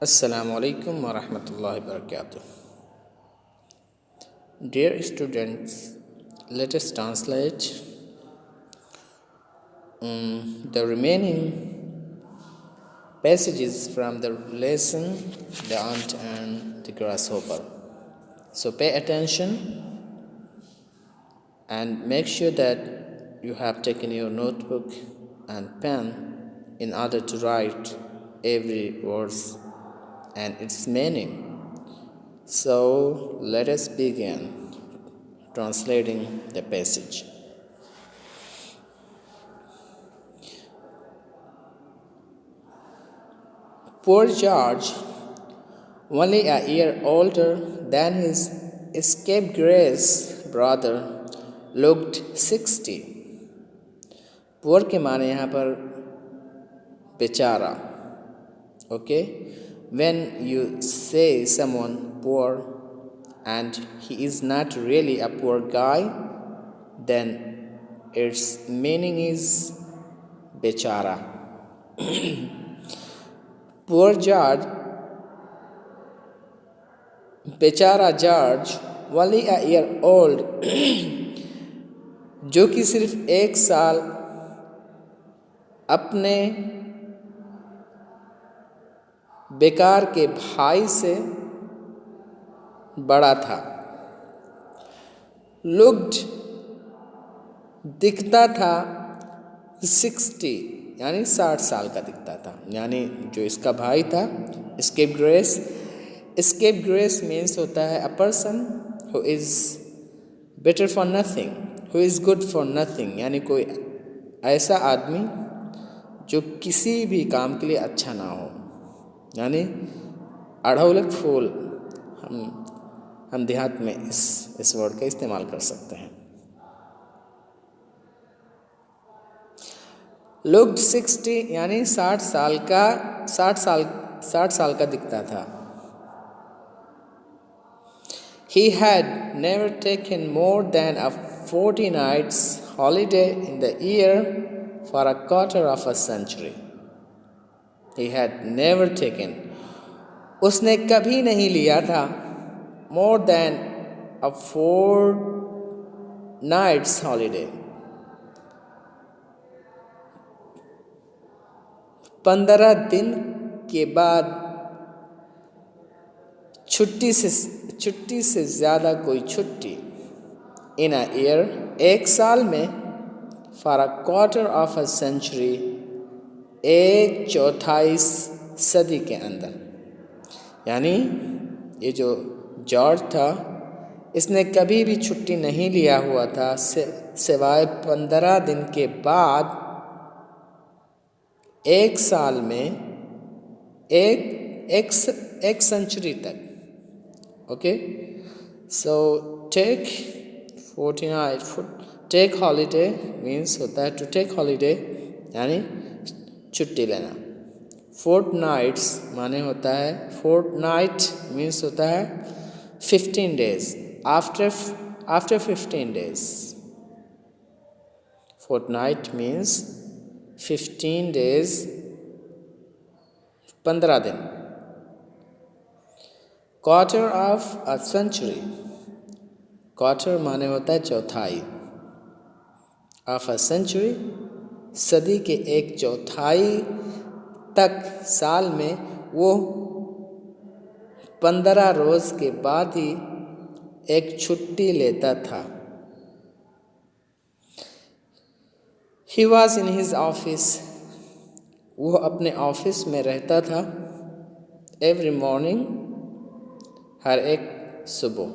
Assalamu alaikum wa rahmatullahi wa barakatuh. Dear students, let us translate the remaining passages from the lesson The Ant and the Grasshopper. So pay attention and make sure that you have taken your notebook and pen in order to write every verse and its meaning. So let us begin translating the passage. Poor George, only a year older than his scapegrace brother, looked 60. Poor के माने यहाँ पर बेचारा. Okay? When you say someone poor and he is not really a poor guy, then its meaning is bechara. Poor George, बेचारा George, only a year old, जो कि सिर्फ 1 साल अपने बेकार के भाई से बड़ा था. लुक्ड दिखता था 60 यानी 60 साल का दिखता था. यानी जो इसका भाई था स्केपग्रेस. स्केपग्रेस मीन्स होता है a person who is better for nothing, who is good for nothing. यानी कोई ऐसा आदमी जो किसी भी काम के लिए अच्छा ना हो. यानी अढ़ौलक फूल हम देहात में इस वर्ड का इस्तेमाल कर सकते हैं. लुक्ड 60 यानी 60 साल का दिखता था. He had never taken more than a 40 nights holiday in the year for a quarter of a century. He had never taken. उसने कभी नहीं लिया था more than a 4 nights holiday. 15 दिन के बाद छुट्टी से ज़्यादा कोई छुट्टी. In a year, 1 साल में. For a quarter of a century, 1/4 सदी के अंदर. यानी ये जो जॉर्ज था इसने कभी भी छुट्टी नहीं लिया हुआ था सिवाय 15 दिन के बाद 1 साल में एक सेंचुरी तक. Okay, so take holiday means होता है टू टेक हॉलीडे यानी छुट्टी लेना. फोर्टनाइट्स माने होता है फोर्टनाइट मीन्स होता है 15 days. After 15 days. Fortnight means 15 days, 15 दिन. Quarter of a century. Quarter माने होता है चौथाई. ऑफ अ सेंचुरी सदी के 1/4 तक. साल में वो 15 रोज़ के बाद ही एक छुट्टी लेता था. He was in his office. वो अपने ऑफिस में रहता था. Every morning, हर एक सुबह.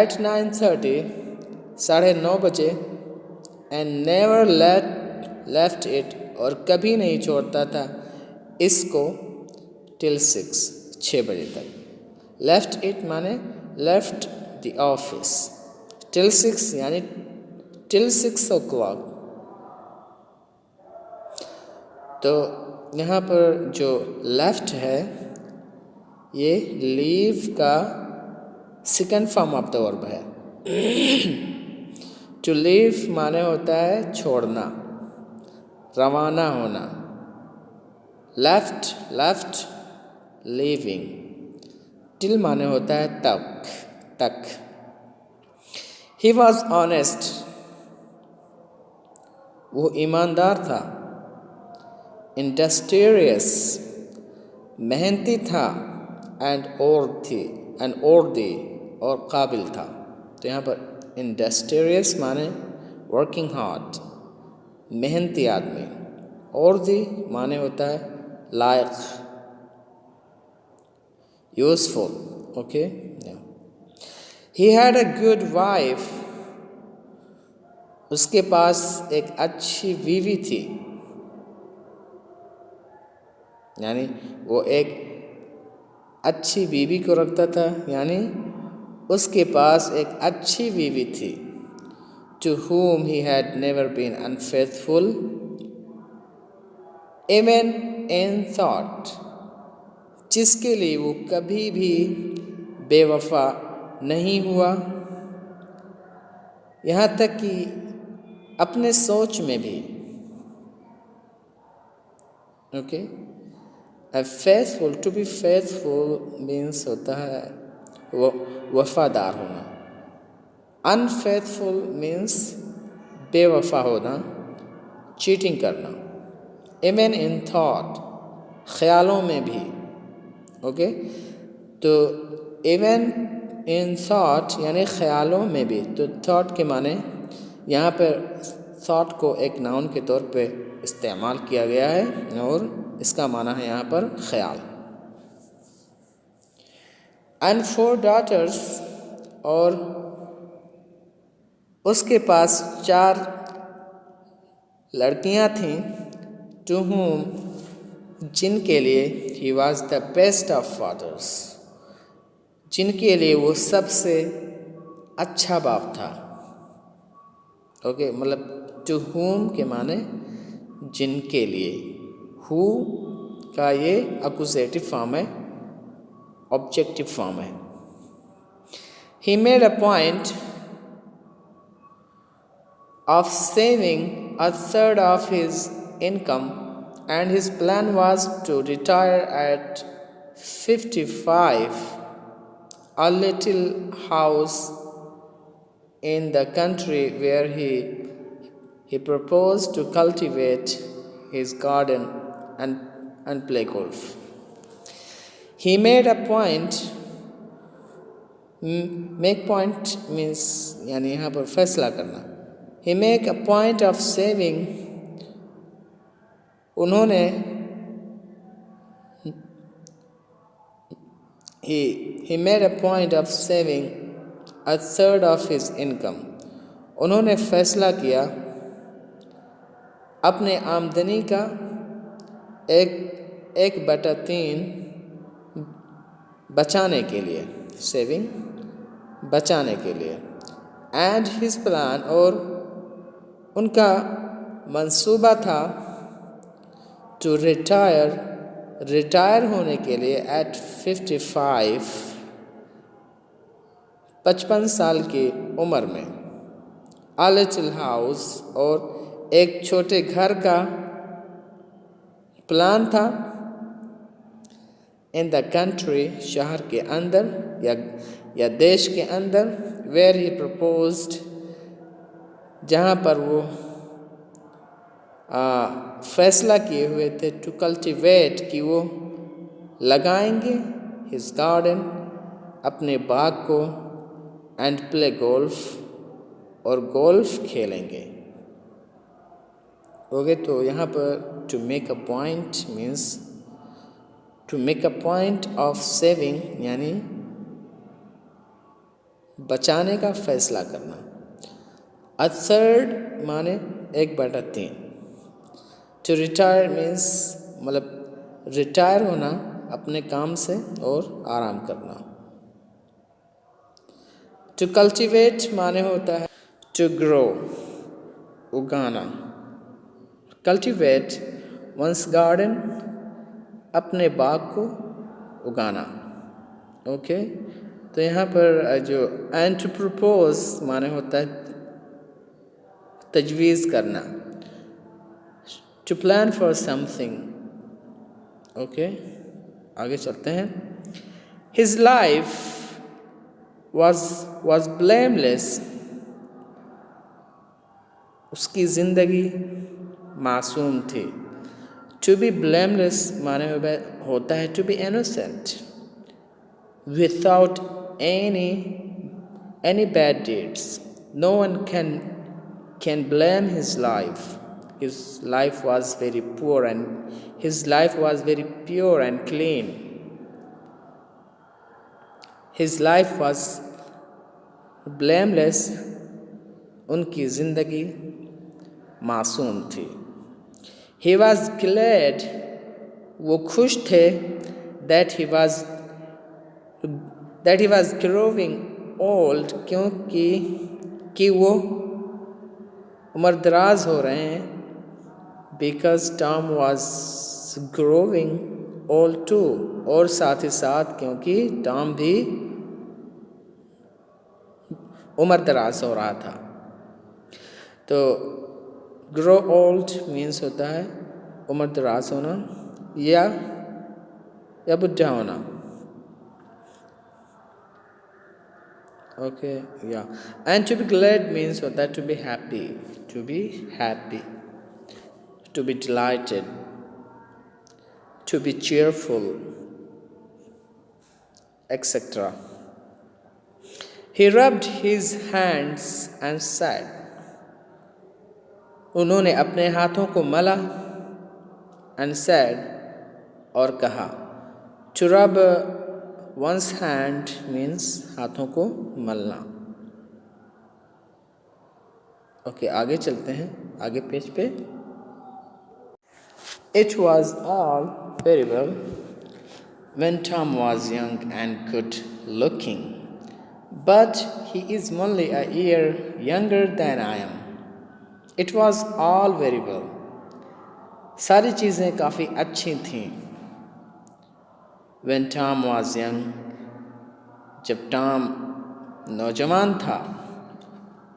At 9:30, 9:30 बजे. And never left it, और कभी नहीं छोड़ता था इसको till 6 बजे तक. Left it माने left the office. Till 6 यानी till 6 o'clock. तो यहाँ पर जो लेफ्ट है ये लीव का second form of the verb है. टू लीव माने होता है छोड़ना, रवाना होना. Left living. टिल माने होता है तक, तक। ही वॉज ऑनेस्ट, वो ईमानदार था। इंडस्ट्रियस, मेहनती था। एंड ओर्दी, और काबिल था। तो यहाँ पर इंडस्ट्रियस माने वर्किंग हार्ड, मेहनती आदमी। ओर्दी माने होता है लायक, useful. Okay, he had a good wife, उसके पास एक अच्छी बीवी थी। यानी वो एक अच्छी बीवी को रखता था, यानी उसके पास एक अच्छी बीवी थी। To whom he had never been unfaithful, even in thought, जिसके लिए वो कभी भी बेवफा नहीं हुआ, यहाँ तक कि अपने सोच में भी। Okay, faithful, to be faithful means होता है वो वफादार होना। अनफेथफुल मीन्स बेवफा होना, चीटिंग करना। इवन इन थॉट, ख्यालों में भी। ओके, तो इवन इन थॉट यानी ख्यालों में भी। तो थॉट के माने यहाँ पर थॉट को एक नाउन के तौर पे इस्तेमाल किया गया है और इसका माना है यहाँ पर ख्याल। एंड 4 daughters, और उसके पास 4 लड़कियां थीं। टू whom, जिनके लिए he was the best of fathers, जिनके लिए वो सबसे अच्छा बाप था। ओके, मतलब टू whom के माने जिनके लिए। हु का ये अक्यूजेटिव फॉर्म है, ऑब्जेक्टिव फॉर्म है। He made a point of saving a third of his income, and his plan was to retire at 55, a little house in the country where he proposed to cultivate his garden and play golf. He made a point, make point means यानी यहाँ पर फैसला करना। He make a point of saving, उन्होंने he made a point of saving a third of his income, उन्होंने फैसला किया अपने आमदनी का 1/3 बचाने के लिए, सेविंग बचाने के लिए। एंड हिज प्लान, और उनका मंसूबा था टू रिटायर होने के लिए एट 55 साल की उम्र में। अ लिटिल हाउस, और एक छोटे घर का प्लान था। इन द कंट्री, शहर के अंदर या देश के अंदर। वेयर ही प्रपोज्ड, जहाँ पर वो फैसला किए हुए थे टू कल्टिवेट, कि वो लगाएंगे हिज गार्डन, अपने बाग को, एंड प्ले गोल्फ, और गोल्फ खेलेंगे। ओके, तो यहाँ पर to make a point means to make a point of saving, यानी बचाने का फैसला करना। अ थर्ड माने 1/3। टू रिटायर मीन्स मतलब रिटायर होना अपने काम से और आराम करना। टू कल्टिवेट माने होता है टू ग्रो, उगाना। कल्टिवेट वंस गार्डन, अपने बाग को उगाना। ओके, तो यहाँ पर जो एंड टू प्रपोज माने होता है तजवीज़ करना। To plan for something. Okay, आगे चलते हैं. His life was blameless. उसकी ज़िंदगी मासूम थी. To be blameless माने होता है to be innocent, without any bad deeds. No one can blame his life. His life was very poor and his life was very pure and clean. His life was blameless. उनकी ज़िंदगी मासूम थी. He was glad. वो खुश थे that he was growing old, क्योंकि वो उम्रदराज हो रहे हैं. Because Tom was growing old too. और साथ ही साथ क्योंकि टॉम भी उम्रदराज हो रहा था. तो ग्रो ओल्ड मीन्स होता है उम्रदराज होना या बुढ़ा होना. Okay yeah. And to be glad means होता है to be happy, to be delighted, to be cheerful, etc. He rubbed his hands and said. उन्होंने अपने हाथों को मला. and said और कहा. To rub one's hand means हाथों को मलना. ओके आगे चलते हैं, आगे पेज पे. It was all very well when Tom was young and good looking, but he is only a year younger than I am. It was all very well. सारी चीज़ें काफ़ी अच्छी थीं. When Tom was young, जब Tom नौजवान था.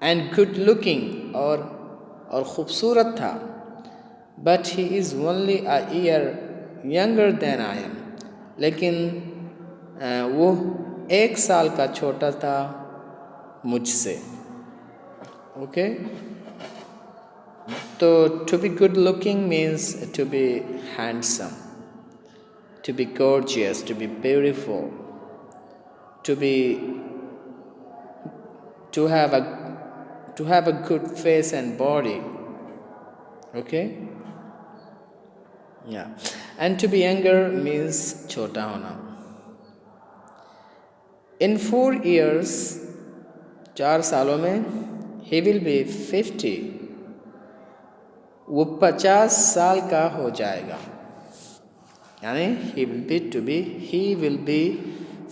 And good looking और ख़ूबसूरत था. But he is only a year younger than I am. लेकिन वो 1 साल का छोटा था मुझसे. ओके. तो to be good looking means to be handsome, to be gorgeous, to be beautiful, to have a good face and body. Okay. Yeah. And to be younger means छोटा होना. In 4 years, 4 सालों में, he will be 50. वो 50 साल का हो जाएगा. यानी he will be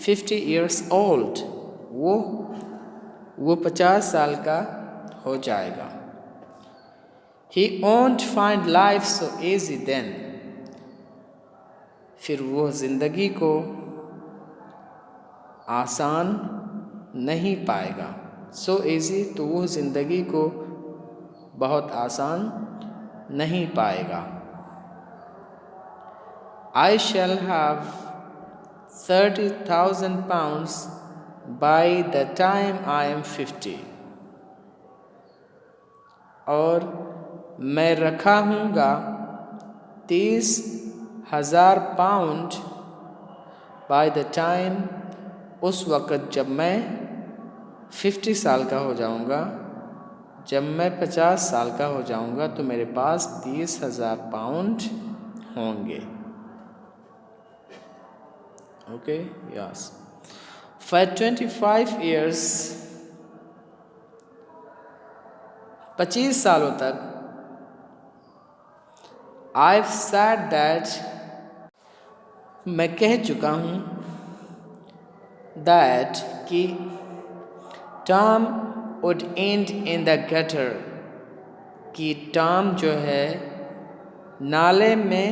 50 years old. वो 50 साल का हो जाएगा. He won't find life so easy then. फिर वो ज़िंदगी को आसान नहीं पाएगा. So easy तो वो ज़िंदगी को बहुत आसान नहीं पाएगा. I shall have 30,000 pounds by the time I am 50. और मैं रखा हूँगा 30,000 पाउंड by the time उस वक़्त जब मैं 50 साल का हो जाऊँगा. जब मैं 50 साल का हो जाऊँगा तो मेरे पास 30,000 पाउंड होंगे. ओके. यस. For 25 years, 25 सालों तक I've said that मैं कह चुका हूँ that कि Tom would end in the gutter, कि Tom जो है नाले में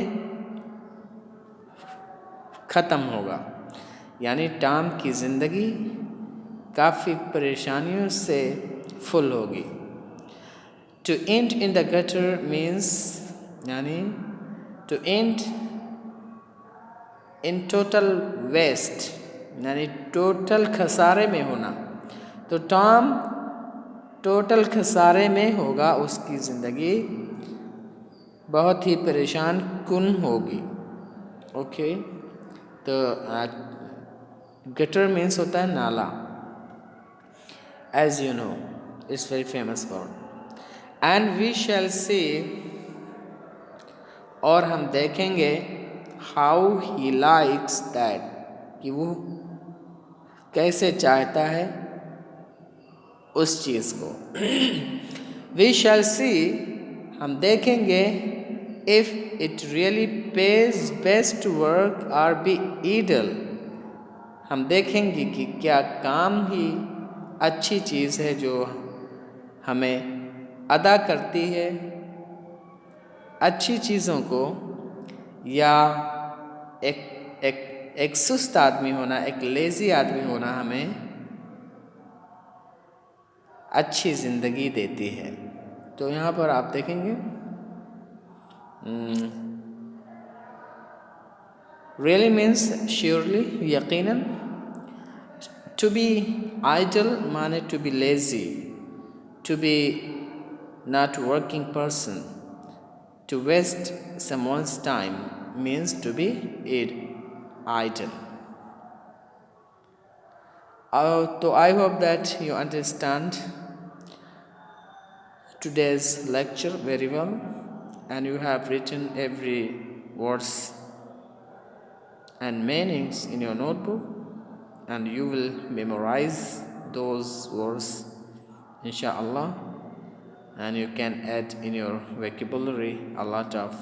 ख़त्म होगा. यानी टॉम की ज़िंदगी काफ़ी परेशानियों से फुल होगी. To end in the gutter means यानी to end in total waste यानी टोटल खसारे में होना। तो टॉम टोटल खसारे में होगा, उसकी ज़िंदगी बहुत ही परेशान कुन होगी। ओके, तो गटर मीन्स होता है नाला, as you know it's very famous word. And we shall see, और हम देखेंगे, हाउ ही लाइक्स दैट, कि वो कैसे चाहता है उस चीज़ को। वी शैल सी, हम देखेंगे, if it really pays best to work और बी ईडल, हम देखेंगे कि क्या काम ही अच्छी चीज़ है जो हमें अदा करती है अच्छी चीज़ों को, या एक सुस्त आदमी होना, एक लेज़ी आदमी होना हमें अच्छी ज़िंदगी देती है। तो यहाँ पर आप देखेंगे रियली मीन्स श्योरली, यकीनन। To be idle means to be lazy, to be not working person, to waste someone's time means to be idle. So I hope that you understand today's lecture very well, and you have written every words and meanings in your notebook, and you will memorize those words inshallah, and you can add in your vocabulary a lot of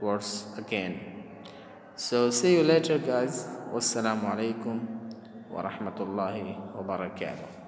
words again. So see you later guys. Wassalamu alaikum wa rahmatullahi wa barakatuh.